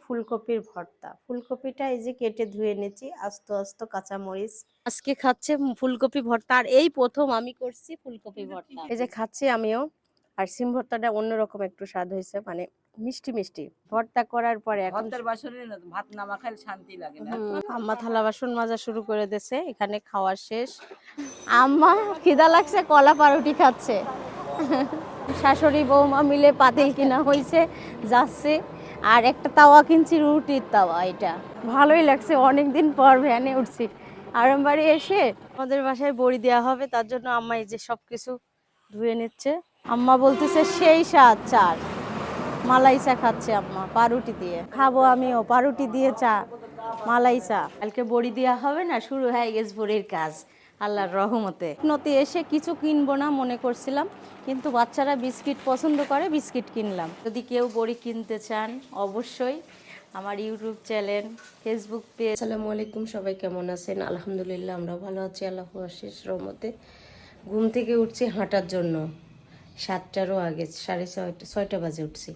ফুলকপির ভর্তা। ফুলকপিটা এই যে কেটে ধুয়ে নিয়েছি, আস্ত আস্ত কাঁচামরিচ। আজকে খাচ্ছে ফুলকপি ভর্তা, আর এই প্রথম আমি করছি ফুলকপি ভর্তা। এই যে খাচ্ছি আমিও। আর সিম ভর্তাটা অন্যরকম একটু স্বাদ হয়েছে, মানে মিষ্টি মিষ্টি। ভর্তা করার পরে এখন ভাত না মাখালে শান্তি লাগে না। আম্মা থালা বাসন মাজা শুরু করে দিয়েছে, এখানে খাওয়া শেষ। আম্মা খিদা লাগছে, কলা পাউরুটি খাচ্ছে। শাশুড়ি বৌমা মিলে পাতিল কিনা হয়েছে, যাচ্ছে। আর একটা তাওয়া কিনছি, রুটির তাওয়া। এটা ভালোই লাগছে, অনেকদিন পর ভ্যানে উঠছি। আরামবাড়ি এসে আমাদের বাসায় বড়ি দেওয়া হবে, তার জন্য আম্মা এই যে সবকিছু ধুয়ে নিচ্ছে। আম্মা বলতেছে সেই স্বাদ চার। মালাই চা খাচ্ছে আম্মা পাউরুটি দিয়ে। খাবো আমিও পাউরুটি দিয়ে চা, মালাই চা। কালকে বড়ি দেওয়া হবে না, শুরু হয়ে গেছে বড়ির কাজ আল্লাহর রহমতে। নতি এসে কিছু কিনবো না মনে করছিলাম, কিন্তু বাচ্চারা বিস্কিট পছন্দ করে, বিস্কিট কিনলাম। যদি কেউ বড়ি কিনতে চান অবশ্যই আমার ইউটিউব চ্যানেল, ফেসবুক পেজ। আসসালামু আলাইকুম, সবাই কেমন আছেন? আলহামদুলিল্লাহ আমরা ভালো আছি আল্লাহর অশেষ রহমতে। ঘুম থেকে উঠছি হাঁটার জন্য, 7টারও আগে, 6:30 বাজে উঠছি।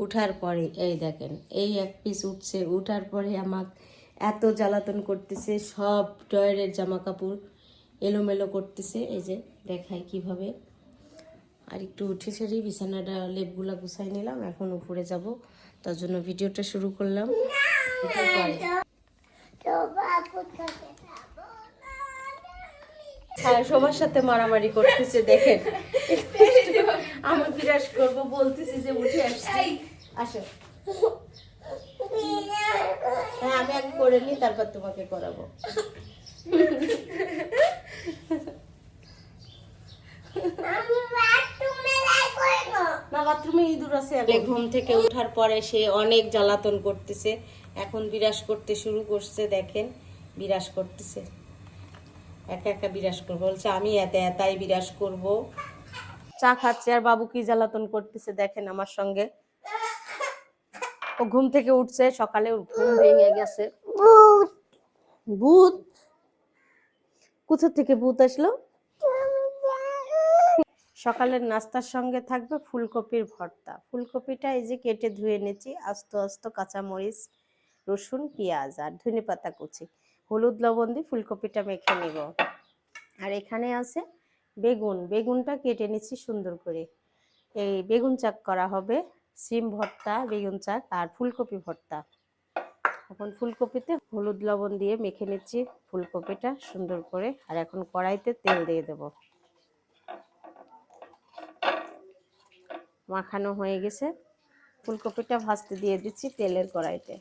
উঠার পরে এই দেখেন, এই এক পিস উঠছে। উঠার পরে আমার এত জ্বালাতন করতেছে, সব ড্রয়ারের জামা কাপড় এলোমেলো করতেছে। এই যে দেখায় কিভাবে। আর একটু উঠে সেরে বিছানাটা লেপগুলা গুছাই নিলাম, এখন উপরে যাব, তার জন্য ভিডিওটা শুরু করলাম। হ্যাঁ, সবার সাথে মারামারি করতেছে দেখেন। আমি বিরাজ করব, বলতেছি যে উঠে আসছি, আসো। হ্যাঁ, আমি আগে করে নিই, তারপর তোমাকে করাবো। না, বাথরুমে ইঁদুর আছে। ঘুম থেকে ওঠার পরে সে অনেক জ্বালাতন করতেছে, এখন বিরাজ করতে শুরু করছে। দেখেন বিরাজ করতেছে, একা একা বিরাজ করবো, বলছে আমি এতাই বিরাজ করব। চা খাচ্ছে, আর বাবু কি জ্বালাতন করতেছে দেখেন আমার সঙ্গে। ও ঘুম থেকে উঠছে, সকালে ঘুম ভেঙে গেছে। ভূত কোথা থেকে ভূত আসলো? সকালের নাস্তার সঙ্গে থাকবে ফুলকপির ভর্তা। ফুলকপিটা এই যে কেটে ধুয়ে নিয়েছি, আস্ত আস্ত কাঁচামরিচ, রসুন, পেঁয়াজ আর ধনেপাতা কুচি, হলুদ লবণ দিয়ে ফুলকপিটা মেখে নিব। আর এখানে আছে বেগুন, বেগুনটা কেটে নিচ্ছি সুন্দর করে। এই বেগুন চাক করা হবে, সিম ভর্তা, বেগুন চাক আর ফুলকপি ভর্তা। এখন ফুলকপিতে হলুদ লবণ দিয়ে মেখে নিচ্ছি ফুলকপিটা সুন্দর করে। আর এখন কড়াইতে তেল দিয়ে দেব। মাখানো হয়ে গেছে, ফুলকপিটা ভাজতে দিয়ে দিচ্ছি তেলের কড়াইতে।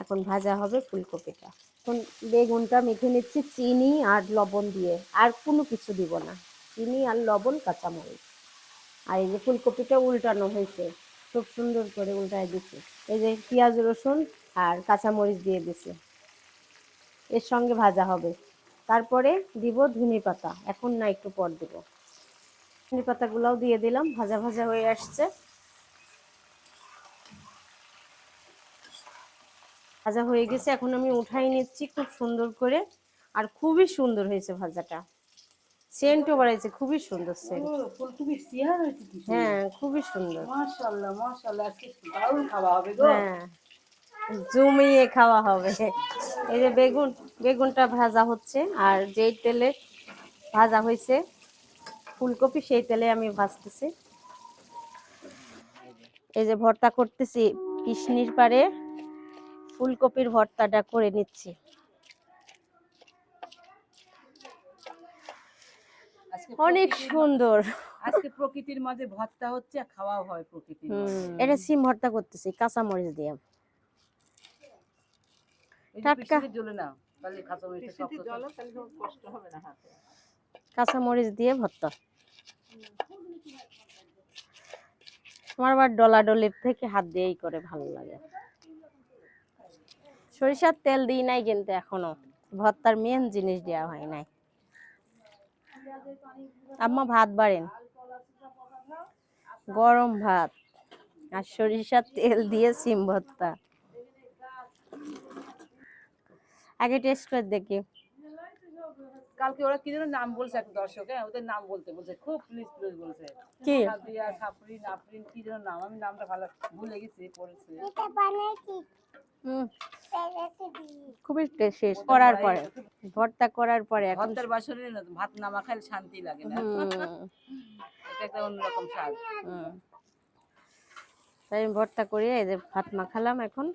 এখন ভাজা হবে ফুলকপিটা। এখন বেগুনটা মেখে নিচ্ছি চিনি আর লবণ দিয়ে, আর কোনো কিছু দিব না, চিনি আর লবণ, কাঁচামরিচ। আর এই যে ফুলকপিটা উল্টানো হয়েছে, খুব সুন্দর করে উল্টায় দিচ্ছি। এই যে পেঁয়াজ, রসুন আর কাঁচামরিচ দিয়ে দিচ্ছি, এর সঙ্গে ভাজা হবে। তারপরে দিব ধনে পাতা, এখন না একটু পর দিব। ধনে পাতাগুলোও দিয়ে দিলাম, ভাজা ভাজা হয়ে আসছে। ভাজা হয়ে গেছে, এখন আমি উঠাই নিচ্ছি খুব সুন্দর করে। আর খুবই সুন্দর হয়েছে ভাজাটা, সেন্টও বাড়াইছে, খুবই সুন্দর সেন্ট। ফুলকপির চেহারা হয়েছে কি সুন্দর। হ্যাঁ, খুবই সুন্দর। মাশাআল্লাহ মাশাআল্লাহ, আজকে দারুণ খাওয়া হবে গো। হ্যাঁ, জমিয়ে খাওয়া হবে। এই যে বেগুনটা ভাজা হচ্ছে, আর যেই তেলে ভাজা হয়েছে ফুলকপি, সেই তেলে আমি ভাজতেছি। এই যে ভর্তা করতেছি, কৃষ্ণির পারে ফুলকপির ভর্তাটা করে নিচ্ছি। অনেক সুন্দর। আজকে প্রকৃতির মাঝে ভর্তা হচ্ছে, আর খাওয়াও হয় প্রকৃতির মাঝে। এটা সিম ভর্তা করতেছি কাঁচামরিচ দিয়ে। টাটকা জ্বলে না, তাহলে কাঁচামরিচটা শক্ত জ্বলে, তাহলে কষ্ট হবে না হাতে। কাঁচামরিচ দিয়ে ভর্তা। আমার আবার ডলাডলির থেকে হাত দিয়েই করে ভালো লাগে। সরিষার তেল দিই নাই কিন্তু এখনো, ভর্তার মেন জিনিস দেওয়া হয় নাই। আম্মা ভাত বাড়েন, গরম ভাত আর সরিষার তেল দিয়ে সিম ভর্তা। আগে টেস্ট করে দেখি। কালকে ওরা কি যেন নাম বলছে এক দর্শক, হ্যাঁ ওদের নাম বলতে বলছে, খুব প্লিজ প্লিজ বলছে, কি সাদিয়া সাফরিন আফরিন কি যেন নাম, আমি নামটা ভালো ভুলে গেছি পড়েছে। হুম, খুবই শেষ করার পরে ভর্তা করার পরে এখন ভর্তার বাসনে না ভাত না মাখালে শান্তি লাগে না, এটা একটা অন্যরকম স্বাদ। তাই আমি ভর্তা করে এই যে ভাত মাখালাম, এখন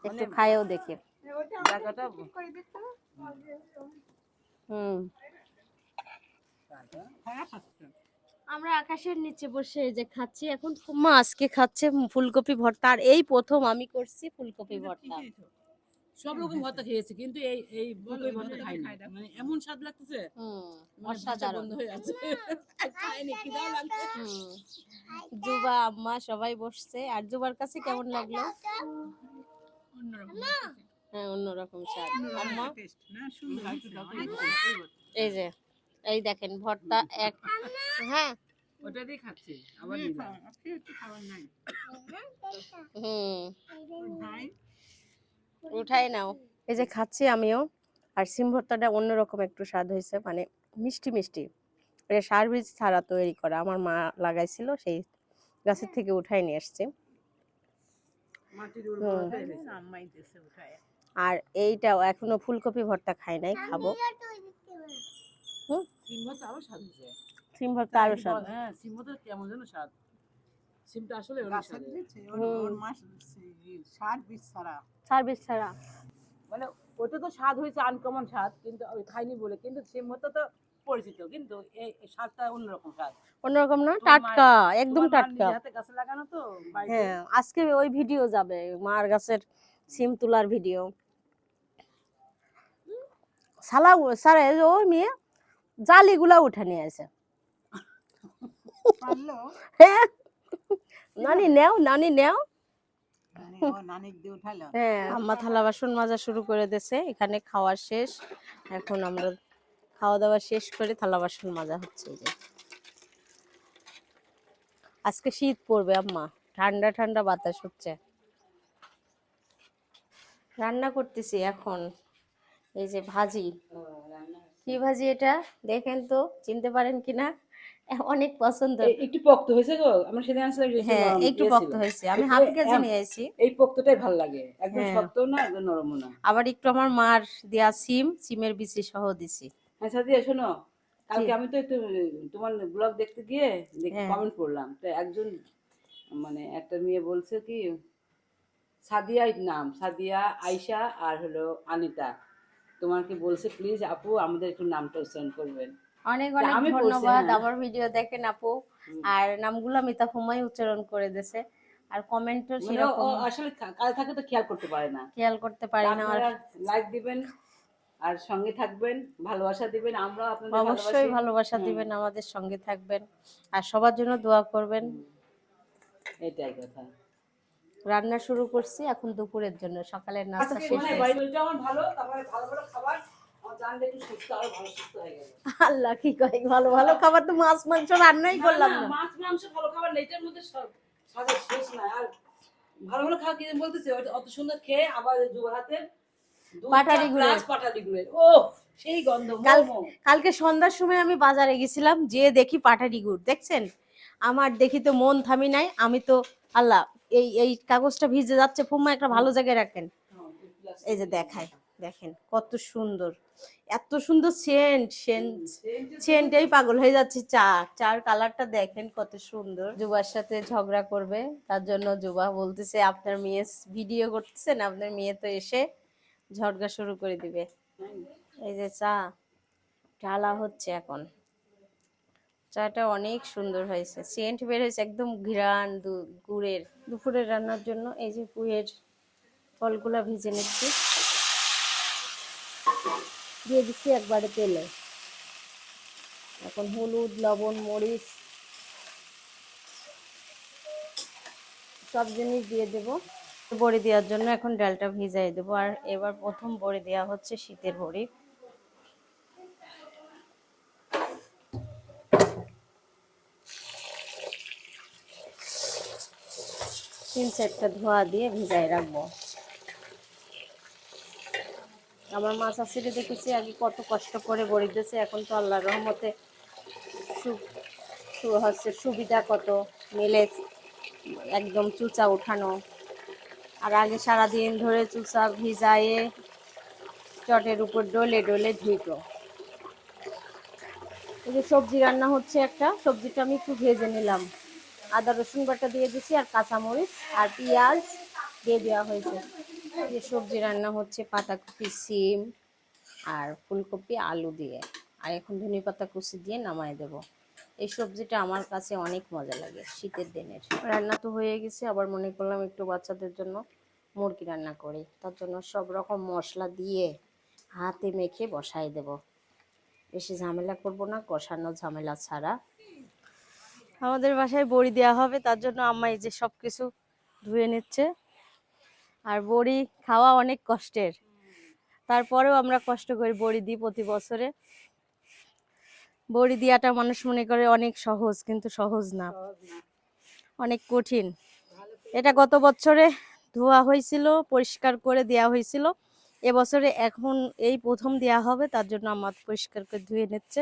একটু মানে খাইও দেখি। জায়গাটা হুম, আমরা আকাশের নিচে বসে এই যে খাচ্ছি এখন। মা আজকে খাচ্ছে ফুলকপি ভর্তা, আর এই প্রথম আমি করছি ফুলকপি ভর্তা। সব রকম ভর্তা খেয়েছি কিন্তু এই ফুলকপি ভর্তা খাইনি, মানে এমন স্বাদ লাগতেছে, অসাধারণ। বন্ধ হয়ে আছে। খাইনি, খিদাও লাগছে। জুবা আম্মা সবাই বসছে। আর জুবার কাছে কেমন লাগলো? হ্যাঁ, অন্যরকম স্বাদ। আম্মা এই যে এই দেখেন ভর্তা এক, হ্যাঁ ওটা দিয়ে খাচ্ছি আবার নিলাম। উঠাই নাও। এই যে খাচ্ছি আমিও। আর সিম ভর্তাটা অন্যরকম একটু স্বাদ হয়েছে, মানে মিষ্টি মিষ্টি। এটা সার বীজ ছাড়া তৈরি করা, আমার মা লাগাইছিল, সেই গাছের থেকে উঠাই নিয়ে আসছে। আর এইটাও এখনো ফুলকপি ভর্তা খাই নাই, খাবো। সিম ভর্তা আরো স্বাদ হয়েছে। সিম ভর্তা আরো স্বাদ। হ্যাঁ, সিম ভর্তা কেমন যেন স্বাদ, সিমটা আসলে সার বীজ ছাড়া মানে ওটা তো স্বাদ হয়েছে আনকমন স্বাদ, কিন্তু ওই খাইনি বলে, কিন্তু সিম ভর্তা তো পরিচিত, কিন্তু এই স্বাদটা অন্যরকম স্বাদ, অন্যরকম না, টাটকা, একদম টাটকা। নিজের হাতে গাছে লাগানো তো বাড়িতে। হ্যাঁ, আজকে ওই ভিডিও যাবে, মার গাছের সিম তোলার ভিডিও। সালা সারে ওই মেয়ে জালিগুলা উঠে নিয়ে আসে। হ্যাঁ, নানি নেও, নানি নেও। হ্যাঁ, আম্মা থালা বাসন মাজা শুরু করে দিয়েছে। এখানে খাওয়া শেষ, এখন আমরা খাওয়া দাওয়া শেষ করে থালা বাসন মাজা হচ্ছে। এই যে আজকে শীত পড়বে আম্মা, ঠান্ডা ঠান্ডা বাতাস হচ্ছে। রান্না করতেছি এখন, এই যে ভাজি। কি ভাজি এটা দেখেন তো, চিনতে পারেন কিনা? অনেক পছন্দ। একটু পক্ত হয়েছে গো, আমরা সেদিন আনছিলাম হ্যাঁ, একটু পক্ত হয়েছে। আমি হাফ কেজি নিয়ে আসি। এই পক্তটাই ভালো লাগে, একদম হ্যাঁ, শক্ত না একদম নরম না। আবার একটু আমার মার দেয়া সিমের বিচি সহ দিছি। হ্যাঁ সাদিয়া শোনো, কালকে আমি তো একটু তোমার ব্লগ দেখতে গিয়ে হ্যাঁ। কমেন্ট করলাম, তো একজন মানে একটা মেয়ে বলছে কি, সাদিয়া নাম সাদিয়া আয়শা আর হলো আনিতা, তোমাকে বলছে প্লিজ আপু আমাদের একটু নামটা উচ্চারণ করবেন। অনেক অনেক ধন্যবাদ। আমার ভিডিও দেখেন আপু, আর নামগুলো মিতা ফুমাই উচ্চারণ করে দিয়েছে। আর কমেন্টও সেরকম আসলে কাল থাকে তো খেয়াল করতে পারে না, খেয়াল করতে পারি না। আর লাইক দিবেন আর সঙ্গে থাকবেন, ভালোবাসা দিবেন, আমরা আপনাদের অবশ্যই ভালোবাসা দিবেন, আমাদের সঙ্গে থাকবেন, আর সবার জন্য দোয়া করবেন। এটাই কথা। রান্না শুরু করছি এখন দুপুরের জন্য, সকালের নাস্তা শেষ হয়েছে। আমার ভালো, তারপরে ভালো ভালো খাবার, আমার জানলে একটু সুস্থ, আরো ভালো সুস্থ হয়ে গেল। আল্লাহ কি কয়, ভালো ভালো খাবার তো মাছ মাংস রান্নাই করলাম না। মাছ মাংস ভালো খাবার না, এটার মধ্যে সব স্বাদের শেষ নাই। আর ভালো ভালো খাবার কি বলতেছে, অত সুন্দর খেয়ে আবার জুবার হাতের পাটালি গুড়ের ও সেই গন্ধ। কালকে সন্ধ্যার সময় আমি বাজারে গেছিলাম, যে দেখি পাটালি গুড়, দেখছেন আমার দেখি তো মন থামি নাই। আমি তো আল্লাহ, এই এই কাগজটা ভিজে যাচ্ছে, ফুম্মা একটা ভালো জায়গায় রাখেন। এই যে দেখায়, দেখেন কত সুন্দর, এত সুন্দর সেন্ট সেন্ট সেন্টেই পাগল হয়ে যাচ্ছে। চার কালারটা দেখেন কত সুন্দর। যুবার সাথে ঝগড়া করবে, তার জন্য যুবা বলতেছে আপনার মেয়ে ভিডিও করতেছেন, আপনার মেয়ে তো এসে ঝগড়া শুরু করে দিবে। এই যে চা ঢালা হচ্ছে এখন, চাটা অনেক সুন্দর হয়েছে, সেন্ট বের হয়েছে, একদম ঘ্রাণ গুড়ের। দুপুরের রান্নার জন্য এই যে পুঁয়ের ফলগুলা ভেজে নিচ্ছি, দিয়ে দিচ্ছি একবারে তেলে। এখন হলুদ লবণ মরিচ সব জিনিস দিয়ে দেব। বড়ি দেওয়ার জন্য এখন ডালটা ভিজাই দেবো। আর এবার প্রথম বড়ি দেওয়া হচ্ছে শীতের বড়ি। 3-4টা ধোয়া দিয়ে ভিজাই রাখবো। আমার মাছ আসিরে দেখেছি আগে কত কষ্ট করে বড়ি দিয়েছে, এখন তো আল্লাহর রহমতে হচ্ছে সুবিধা কত মিলে, একদম চুচা উঠানো। আর আগে সারাদিন ধরে চুচা ভিজায়ে চটের উপর ডলে ডলে ধুইত। এই যে সবজি রান্না হচ্ছে, একটা সবজিটা আমি একটু ভেজে নিলাম, আদা রসুন বাটা দিয়ে দিচ্ছি আর কাঁচামরিচ আর পেঁয়াজ দিয়ে দেওয়া হয়েছে। এই যে সবজি রান্না হচ্ছে পাতাকপি, সিম আর ফুলকপি আলু দিয়ে, আর এখন ধনেপাতা কুচি দিয়ে নামায় দেব। এই সবজিটা আমার কাছে অনেক মজা লাগে শীতের দিনের। রান্না তো হয়ে গেছে, আবার মনে করলাম একটু বাচ্চাদের জন্য মুরগি রান্না করি, তার জন্য সব রকম মশলা দিয়ে হাতে মেখে বসাই দেব। বেশি ঝামেলা করব না, কষানো ঝামেলা ছাড়া। আমাদের বাসায় বড়ি দেওয়া হবে, তার জন্য আম্মা এই যে সব কিছু ধুয়ে নিচ্ছে। আর বড়ি খাওয়া অনেক কষ্টের, তারপরেও আমরা কষ্ট করি বড়ি দিই প্রতি বছরে। বড়ি দেওয়াটা মানুষ মনে করে অনেক সহজ, কিন্তু সহজ না, অনেক কঠিন। এটা গত বছরে ধোয়া হয়েছিল, পরিষ্কার করে দেওয়া হয়েছিল, এবছরে এখন এই প্রথম দেওয়া হবে, তার জন্য আমার পরিষ্কার করে ধুয়ে নিচ্ছে।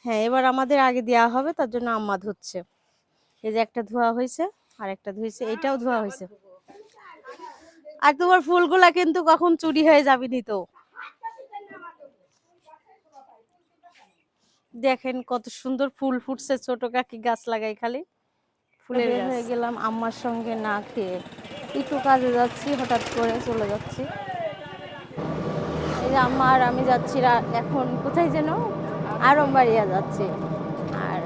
হ্যাঁ, এবার আমাদের আগে দেওয়া হবে, তার জন্য আম্মা ধুচ্ছে। এই যে একটা ধোয়া হয়েছে আর একটা ধুইছে, এইটাও ধোয়া হয়েছে। আর তোমার ফুলগুলা কিন্তু কখন চুরি হয়ে যাবেনি তো। দেখেন কত সুন্দর ফুল ফুটছে, ছোট কাকি গাছ লাগাই খালি ফুলের গাছ। হয়ে গেলাম আম্মার সঙ্গে না খেয়ে, একটু কাজে যাচ্ছি, হঠাৎ করে চলে যাচ্ছি। এই যে আম্মা আর আমি যাচ্ছি এখন কোথায় যেন, আরমবাড়িয়া যাচ্ছি। আর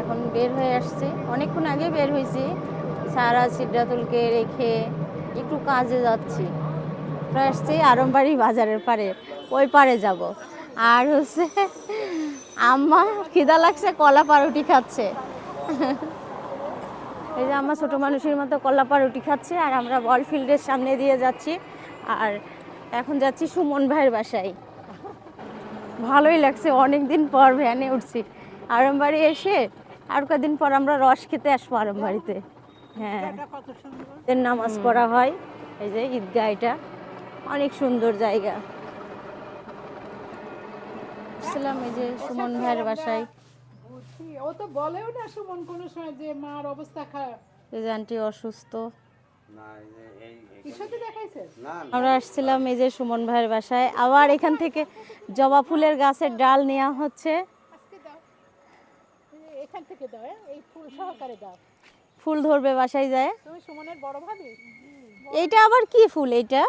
এখন বের হয়ে আসছি, অনেকক্ষণ আগে বের হয়েছি, সারা সিদ্ধাতুলকে রেখে একটু কাজে যাচ্ছি। প্রায় আসছি আরমবাড়ি বাজারের পারে, ওই পারে যাব। আর হচ্ছে আম্মা খিদা লাগছে, কলা পাউরুটি খাচ্ছে। এই যে আম্মা ছোট মানুষের মতো কলা পাউরুটি খাচ্ছে, আর আমরা বল ফিল্ডের সামনে দিয়ে যাচ্ছি। আর এখন যাচ্ছি সুমন ভাইয়ের বাসায়। ভালোই লাগছে, অনেক দিন পর ভ্যানে উঠছি। আরমবাড়ি এসে আর কদিন পর আমরা রস খেতে আসবো আরমবাড়িতে। হ্যাঁ, নামাজ পড়া হয়, এই যে ঈদগাহ, এটা অনেক সুন্দর জায়গা। ছিলাম এই যে সুমন ভাইয়ের বাসায়। ও তো বলেও না সুমন কোনো সময় যে মার অবস্থা খারাপ। এই যে আন্টি অসুস্থ। কিসতে দেখাইছে? আমরা আসছিলাম এই যে সুমন ভাইয়ের বাসায়, আবার এখান থেকে জবা ফুলের গাছের ডাল নেওয়া হচ্ছে। আজকে দাও, এখান থেকে দাও, এই ফুল সহকারে দাও। ফুল ধরবে বাসায় যায়। তুমি সুমনের বড় ভাবি? এইটা আবার কি ফুল? এটা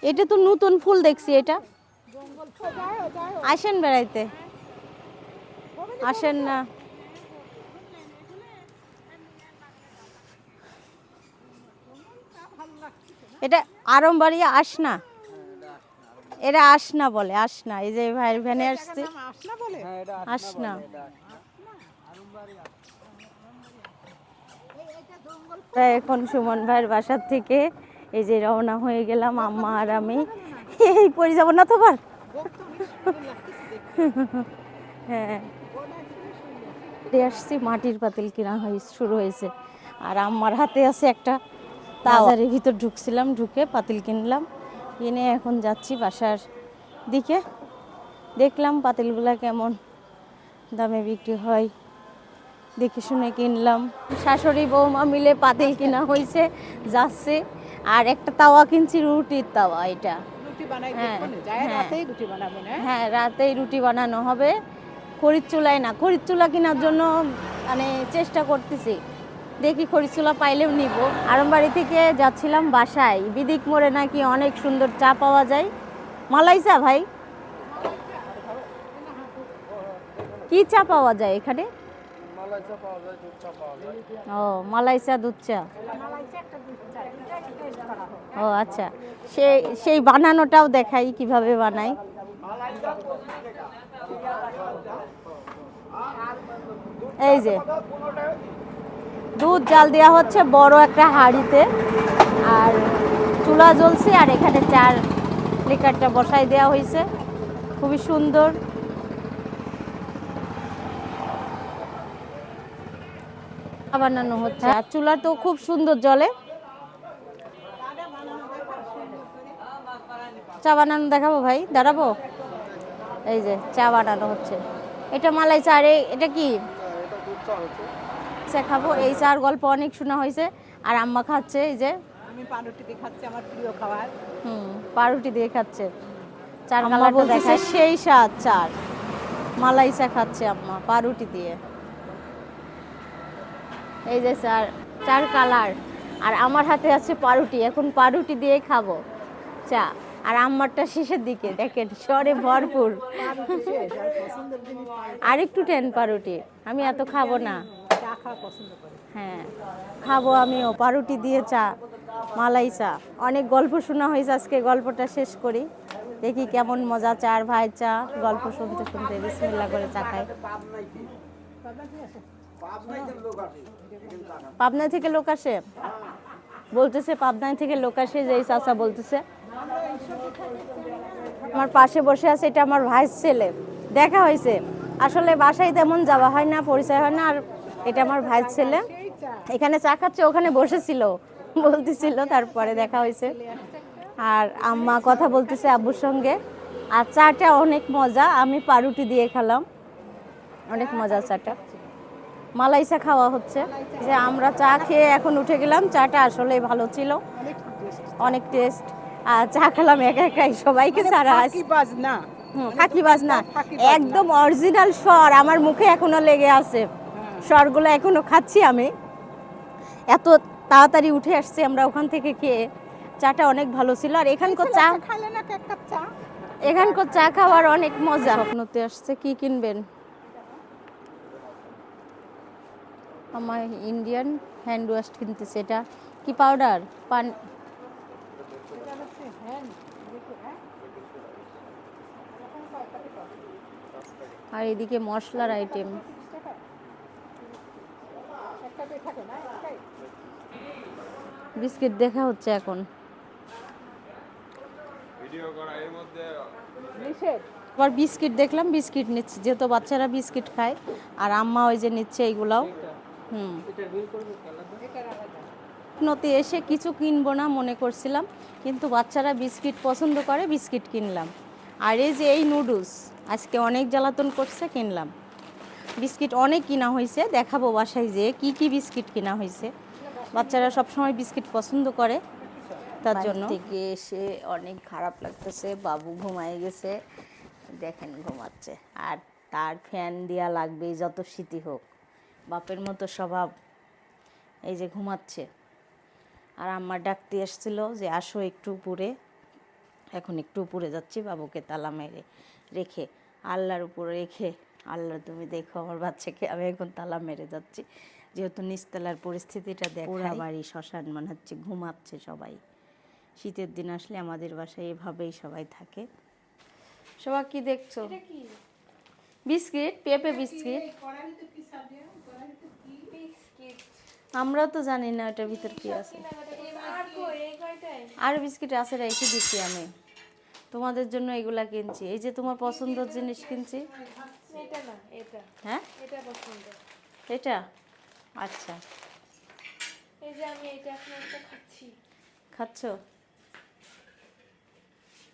এটা তো নতুন ফুল দেখছি। এটা জঙ্গল ফুল। যাও যাও, আসেন বেড়াইতে, আসেন না। এটা আরমবাড়িয়া আসনা, এরা আসনা বলে, আসনা। এই যে ভাইয়ের ভ্যানে আসছে, আসনা বলে। আসনা। এখন সুমন ভাইয়ের বাসার থেকে এই যে রওনা হয়ে গেলাম আম্মা আর আমি। এই পড়ে যাবো না তো আবার। হ্যাঁ, আসছি, মাটির পাতিল কিনা শুরু হয়েছে, আর আম্মার হাতে আছে একটা বাজারের ভিতর ঢুকছিলাম, ঢুকে পাতিল কিনলাম, কিনে এখন যাচ্ছি বাসার দিকে। দেখলাম পাতিলগুলা কেমন দামে বিক্রি হয়, দেখে শুনে কিনলাম। শাশুড়ি বৌমা মিলে পাতিল কিনা হয়েছে, যাচ্ছে। আর একটা তাওয়া কিনছি, রুটির তাওয়া। এটা রুটি বানাই হ্যাঁ, দেখো না, যায় হ্যাঁ, রাতেই রুটি বানাবো না। হ্যাঁ, রাতেই রুটি বানানো হবে। খড়ির চুলায় না, খড়ির চুলা কেনার জন্য মানে চেষ্টা করতেছি, দেখি খড়ির চুলা পাইলেও নিব। আরমবাড়ি থেকে যাচ্ছিলাম বাসায়, বিদিক মোড়ে নাকি অনেক সুন্দর চা পাওয়া যায়। মালাই চা ভাই, কি চা পাওয়া যায় এখানে? মালাই চা পাওয়া যায়, দুধ চা পাওয়া যায়। ও, মালাই চা, দুধ চা। ও আচ্ছা, সেই বানানোটাও দেখাই কিভাবে বানাই। এই যে দুধ জাল দেওয়া হচ্ছে বড় একটা হাঁড়িতে, আর চুলা জ্বলছে, আর এখানে চার লিকারটা বসাই দেওয়া হয়েছে, খুবই সুন্দর। বানানো হচ্ছে, আর চুলা তো খুব সুন্দর জ্বলে। চা বানানো দেখাবো ভাই, দাঁড়াবো। এই যে চা বানানো হচ্ছে, এটা মালাই চা। আর এটা কি এটা দুধ চা হচ্ছে। চা খাবো? এই চার গল্প অনেক শোনা হয়েছে। আর আম্মা খাচ্ছে এই যে আমি পাউরুটি দিয়ে খাচ্ছি, আমার প্রিয় খাবার। পাউরুটি দিয়ে খাচ্ছে। চার কালারটা দেখায় সেই স্বাদ চার। মালাই চা খাচ্ছে আম্মা পাউরুটি দিয়ে। এই যে চার, চার কালার। আর আমার হাতে আছে পাউরুটি, এখন পাউরুটি দিয়ে খাবো চা। আর আম্মারটা শেষের দিকে দেখেন সরে ভরপুর। পাউরুটি শেষ, আর পছন্দের জিনিস পাউরুটি। আর একটু টেন পাউরুটি, আমি এত খাবো না। চা খাওয়া পছন্দ করি। হ্যাঁ খাবো আমিও পাউরুটি দিয়ে চা, মালাই চা। অনেক গল্প শোনা হয়েছে, আজকে গল্পটা শেষ করি, দেখি কেমন মজা। চার ভাই চা গল্প শুনতে শুনতে বিসমিল্লাহ করে চা খাই। বাবা কি আছে? পাবনা থেকে লোক আসে, বলতেছে পাবনা থেকে লোক আসে, যে এই চাচা বলতেছে। আমার পাশে বসে আছে, এটা আমার ভাইয়ের ছেলে, দেখা হয়েছে। আসলে বাসায় তেমন যাওয়া হয় না, পরিচয় হয় না। আর এটা আমার ভাইয়ের ছেলে, সেই চা। এখানে চা খাচ্ছে, ওখানে বসেছিল বলতেছিল, তারপরে দেখা হয়েছে। আর আম্মা কথা বলতেছে আব্বুর সঙ্গে। আর চাটা অনেক মজা, আমি পাউরুটি দিয়ে খেলাম, অনেক মজা চাটা। মালাই চা খাওয়া হচ্ছে, যে আমরা চা খেয়ে এখন উঠে গেলাম। চাটা আসলে ভালো ছিল, অনেক টেস্ট। অনেক টেস্ট। আর চা খেলাম একা একাই, সবাইকে ছাড়া। ফাঁকিবাজ না। ফাঁকিবাজ না, একদম অরিজিনাল স্বর আমার মুখে এখনো লেগে আছে। স্বরগুলো এখনো খাচ্ছি আমি, এত তাড়াতাড়ি উঠে আসছে আমরা ওখান থেকে খেয়ে। চাটা অনেক ভালো ছিল। আর এখানকার চা, খাইলে না এক কাপ চা? এখানকার চা খাওয়ার অনেক মজা। স্বপ্নতে আসছে, কি কিনবেন? আমার ইন্ডিয়ান হ্যান্ড ওয়াশ কিনতেছে। এটা কি পাউডার? পানি। এটা হচ্ছে হ্যান্ড। আর এদিকে মশলার আইটেম। একটাতে থাকে না, একটাই। বিস্কিট দেখা হচ্ছে এখন। নিষেধ। আবার বিস্কিট দেখলাম, বিস্কিট নিচ্ছি, যেহেতু বাচ্চারা বিস্কিট খায়। আর আম্মা ওই যে নিচ্ছে এইগুলাও। নতে এসে কিছু কিনবো না মনে করছিলাম, কিন্তু বাচ্চারা বিস্কিট পছন্দ করে, বিস্কিট কিনলাম। আর এই যে এই নুডলস আজকে অনেক জ্বালাতন করছে, কিনলাম। বিস্কিট অনেক কিনা হয়েছে, দেখাবো বাসায় যে কি কি বিস্কিট কিনা হয়েছে। বাচ্চারা সবসময় বিস্কিট পছন্দ করে, তার জন্য। থেকে এসে অনেক খারাপ লাগতেছে, বাবু ঘুমায় গেছে, দেখেন ঘুমাচ্ছে। আর তার ফ্যান দেওয়া লাগবে যত শীতই হোক, বাপের মতো স্বভাব। এই যে ঘুমাচ্ছে। আর আম্মা ডাকতে এসেছিল যে আসো একটু উপরে। এখন একটু উপরে যাচ্ছি, বাবুকে তালা মেরে রেখে, আল্লাহর উপরে রেখে। আল্লাহ তুমি দেখো আমার বাচ্চাকে, আমি এখন তালা মেরে যাচ্ছি, যেহেতু নিচতলার পরিস্থিতিটা দেখো, পুরা বাড়ি শ্মশান মনে হচ্ছে, ঘুমাচ্ছে সবাই। শীতের দিন আসলে আমাদের বাসায় এভাবেই সবাই থাকে। সবাই কি দেখছো? বিস্কিট, পেঁপে বিস্কিট। আমরা তো জানি না এটার ভিতর কি আছে। আর বিস্কিট আছে, রেখে দিচ্ছি আমি তোমাদের জন্য, এগুলা কিনছি। এই যে তোমার পছন্দের জিনিস কিনছি। এটা না, এটা হ্যাঁ এটা পছন্দ। এটা আচ্ছা, এই যে আমি এটা এখন একটা খাচ্ছি। খাচ্ছ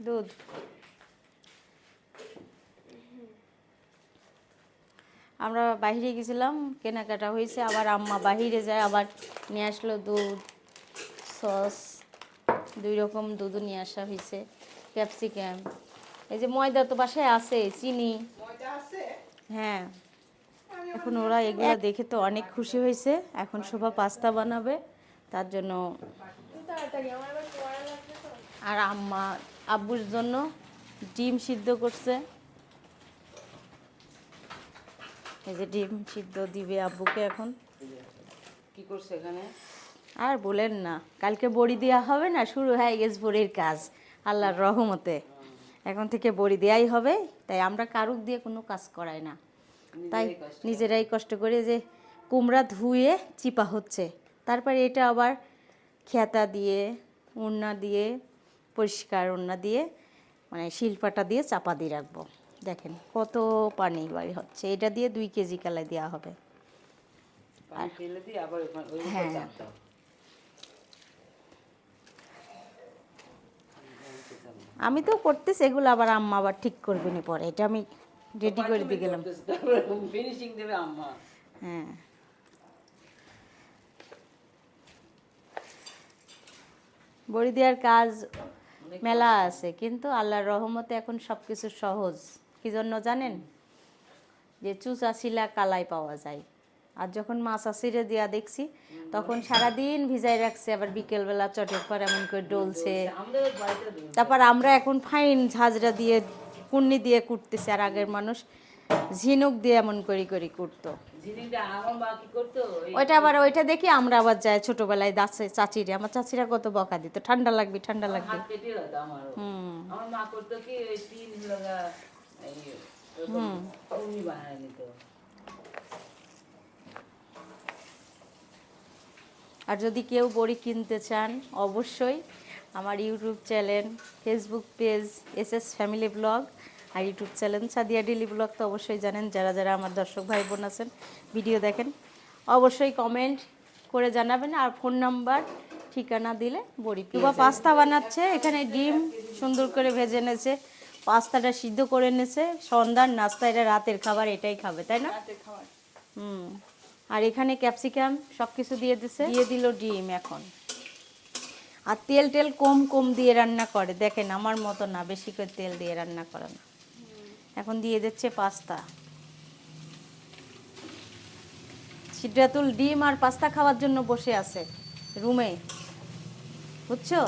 দুধ? আমরা বাইরে গেছিলাম, কেনাকাটা হয়েছে, আবার আম্মা বাইরে যায়, আবার নিয়ে আসলো দুধ, সস, 2 রকম দুধ নিয়ে আসা হয়েছে, ক্যাপসিকাম। এই যে ময়দা তো বাসায় আছে, চিনি। হ্যাঁ, এখন ওরা এগুলো দেখে তো অনেক খুশি হয়েছে। এখন শোভা পাস্তা বানাবে, তার জন্য। তাড়াতাড়ি আমার আবার পড়া লাগবে তো। আর আম্মা আব্বুর জন্য ডিম সিদ্ধ করছে। এই যে ডিম সিদ্ধ দিবে আব্বুকে এখন। কি করছে এখানে? আর বলেন না, কালকে বড়ি দেওয়া হবে না, শুরু হয়ে গেছে বড়ির কাজ আল্লাহর রহমতে। এখন থেকে বড়ি দেওয়াই হবে, তাই আমরা কারুক দিয়ে কোনো কাজ করাই না, তাই নিজেরাই কষ্ট করে। যে কুমড়া ধুয়ে চিপা হচ্ছে, তারপরে এটা আবার খেতা দিয়ে, ওড়না দিয়ে, পরিষ্কার ওড়না দিয়ে, মানে শিলপাটা দিয়ে চাপা দিয়ে রাখবো। দেখেন কত পানি বাড়ি হচ্ছে, এটা দিয়ে 2 কেজি কালাই দেওয়া হবে। পানি ফেলে দিয়ে আবার ওই উপর চাপ দাও। আমি তো করতেছি এগুলো, আবার আম্মা আবার ঠিক করবে না পরে, এটা আমি রেডি করে দিয়ে গেলাম। ফিনিশিং দেবে আম্মা। হ্যাঁ, বড়ি দেওয়ার কাজ মেলা আছে, কিন্তু আল্লাহর রহমতে এখন সবকিছু সহজ। কি জন্য জানেন? যে চুচা শিলা কালাই পাওয়া যায়। আর যখন মাছ আসিরে দিয়া দেখছি, তখন সারাদিন ভিজাই রাখছে, আবার বিকেলবেলা চটের পর এমন করে ডলছে। আমাদের বাড়িতে তারপর আমরা এখন ফাইন ঝাঁঝরা দিয়ে কুন্নি দিয়ে কুটতেছি, আর আগের মানুষ ঝিনুক দিয়ে এমন করি করি কুটতো। জিনিসটা আমার মা কি করতো, ওইটা আবার ওইটা দেখি আমরা আবার যাই ছোটবেলায় দাসে চাচিরে, আমার চাচিরা কত বকা দিত, ঠান্ডা লাগবে ঠান্ডা লাগবে। হাত কেটে হতো আমারও। হুম আমার মা করতো কি ওই তিন লাগা এই ওরকম উনি বানায় নিত। আর যদি কেউ বড়ি কিনতে চান, অবশ্যই আমার YouTube channel, Facebook page SS family blog, আর YouTube channel Sadia daily blog তো অবশ্যই জানেন। যারা যারা আমার দর্শক ভাই বোন আছেন, ভিডিও দেখেন, অবশ্যই কমেন্ট করে জানাবেন, আর ফোন নাম্বার ঠিকানা দিলে বড়ি বা পাস্তা বানাচ্ছে। এখানে ডিম সুন্দর করে ভেজে এনেছে, পাস্তাটা সিদ্ধ করে এনেছে, সন্ধ্যার নাস্তা, এটা রাতের খাবার, এটাই খাবে তাই না? হুম। আর এখানে ক্যাপসিকাম সব কিছু দিয়ে দিছে, দিয়ে দিল ডিম এখন। আর তেল টেল কম কম দিয়ে রান্না করে, দেখেন আমার মতো না, বেশি করে তেল দিয়ে রান্না করে না। এখন দিয়ে দিচ্ছে পাস্তা। সিদ্রাতুল ডিম আর পাস্তা খাওয়ার জন্য বসে আছে রুমে, বুঝছো?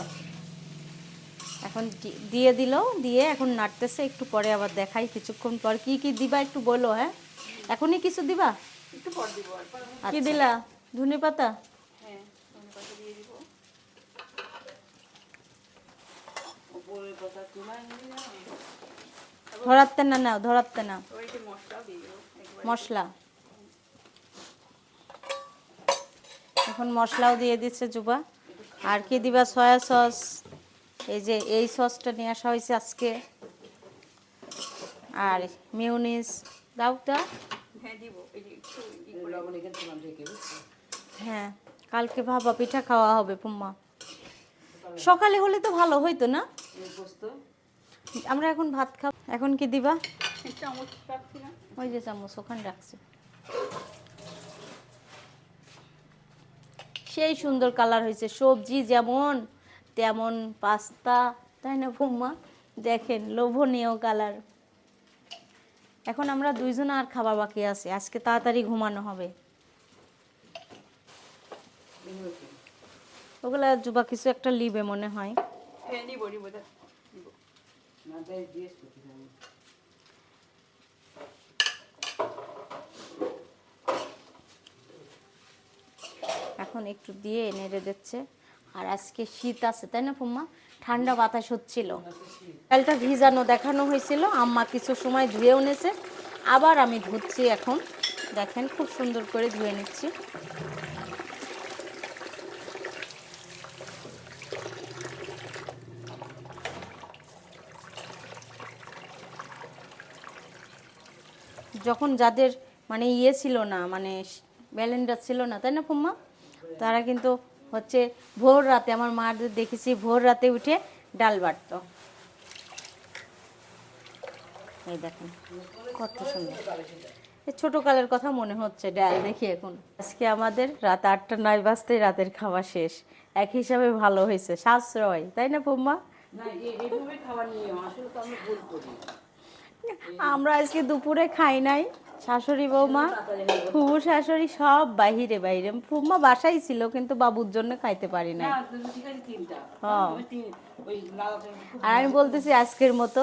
এখন দিয়ে দিল, দিয়ে এখন নাড়তেছে, একটু পরে আবার দেখাই কিছুক্ষণ পর কি কি দিবা একটু বলো। হ্যাঁ, এখনই কিছু দিবা? কি দিলা? ধনে পাতা? উপরের কথা তোমায় না ধরাতে না, নাও ধরাতে না, মশলা এখন মশলাও দিয়ে দিচ্ছে জুবা। আর কি দিবা? সয়া সস, এই যে এই সসটা নিয়ে আসা হয়েছে আজকে, আর মিউনিস দাও তা। লবণ এখানে তোমার ঢেকে বুঝছো? হ্যাঁ, কালকে ভাপা পিঠা খাওয়া হবে পুম্মা। সকালে হলে তো ভালো হইতো না? এই পোস্ত আমরা এখন ভাত খাব। এখন কি দিবা? ওই যে চামচ ওখানে রাখছি। সেই সুন্দর কালার হয়েছে, সবজি যেমন তেমন পাস্তা, তাই না পুম্মা? দেখেন লোভনীয় কালার। এখন আমরা দুইজন আর খাবার বাকি আছে, আজকে তাড়াতাড়ি ঘুমানো হবে। ওগুলা জুবা কিছু একটা লিবে মনে হয়। মাথায় দিয়ে করতে হবে। এখন একটু দিয়ে নেড়ে দিচ্ছে। আর আজকে শীত আছে তাই না পুম্মা? ঠান্ডা বাতাস হচ্ছিল। ডালটা ভিজানো দেখানো হয়েছিল, আম্মা কিছু সময় ধুয়েও নিয়েছে, আবার আমি ধুচ্ছি এখন। দেখেন খুব সুন্দর করে ধুয়ে নিচ্ছি। যখন যাদের মানে ইয়ে ছিল না, মানে ব্যালেন্ডার ছিল না তাই না পুম্মা, তারা কিন্তু হচ্ছে ভোর রাতে, আমার মাদের দেখেছি ভোর রাতে উঠে ডাল বাটতো। এই দেখেন কত সুন্দর, এই ছোটকালের কথা মনে হচ্ছে ডাল দেখি এখন। আজকে আমাদের রাত 8টা 9 বাজতেই রাতের খাওয়া শেষ, এক হিসাবে ভালো হয়েছে, সাশ্রয় তাই না পুম্মা? না এইভাবে খাবার নিয়ে আসলে তো আমরা ভুল করি। আমরা আজকে দুপুরে খাই নাই, শাশুড়ি বৌমা ফুবু শাশুড়ি সব বাহিরে বাইরে, ফুম্মা বাসাই ছিল কিন্তু বাবুর জন্য খাইতে পারি নাই। না তুমি ঠিক আছে তিনটা। হ্যাঁ। ওই তিন ওই লাল খুব আর আমি বলতেছি আজকের মতো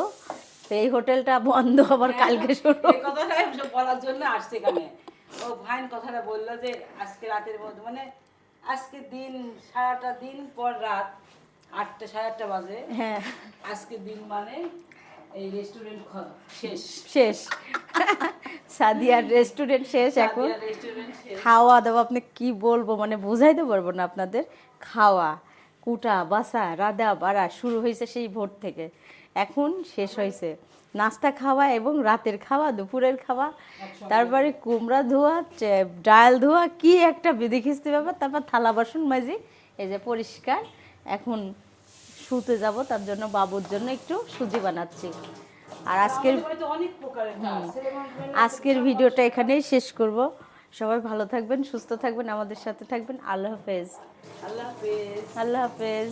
তো এই হোটেলটা বন্ধ, আবার কালকে শুরু। এই কথাটা বলার জন্য আসছে এখানে। ও ভাইন কথাটা বললো যে আজকে রাতের মধ্যে মানে আজকে দিন সারাটা দিন পর রাত 8টা 8:30 বাজে। হ্যাঁ আজকে দিন মানে এই রেস্টুরেন্ট শেষ। শেষ, সাদিয়ার রেস্টুরেন্ট শেষ এখন। রেস্টুরেন্ট শেষ। খাওয়া দাওয়া আপনি কি বলবো, মানে বোঝাইতে পারবো না আপনাদের। খাওয়া কুটা বাসা রাধা বাড়া শুরু হয়েছে সেই ভোর থেকে, এখন শেষ হয়েছে। নাস্তা খাওয়া এবং রাতের খাওয়া, দুপুরের খাওয়া, তারপরে কুমড়া ধোয়া, ডাল ধোয়া, কি একটা বিধিখিস্তি ব্যাপার, তারপর থালা বাসন মাজি এই যে পরিষ্কার। এখন শুতে যাব, তার জন্য বাবুর জন্য একটু সুজি বানাচ্ছি। আর আজকের অনেক প্রকারের কাজ ছেলে মানুষ আজকের ভিডিওটা এখানেই শেষ করব। সবাই ভালো থাকবেন, সুস্থ থাকবেন, আমাদের সাথে থাকবেন। আল্লাহ হাফেজ। আল্লাহ হাফেজ। আল্লাহ হাফেজ।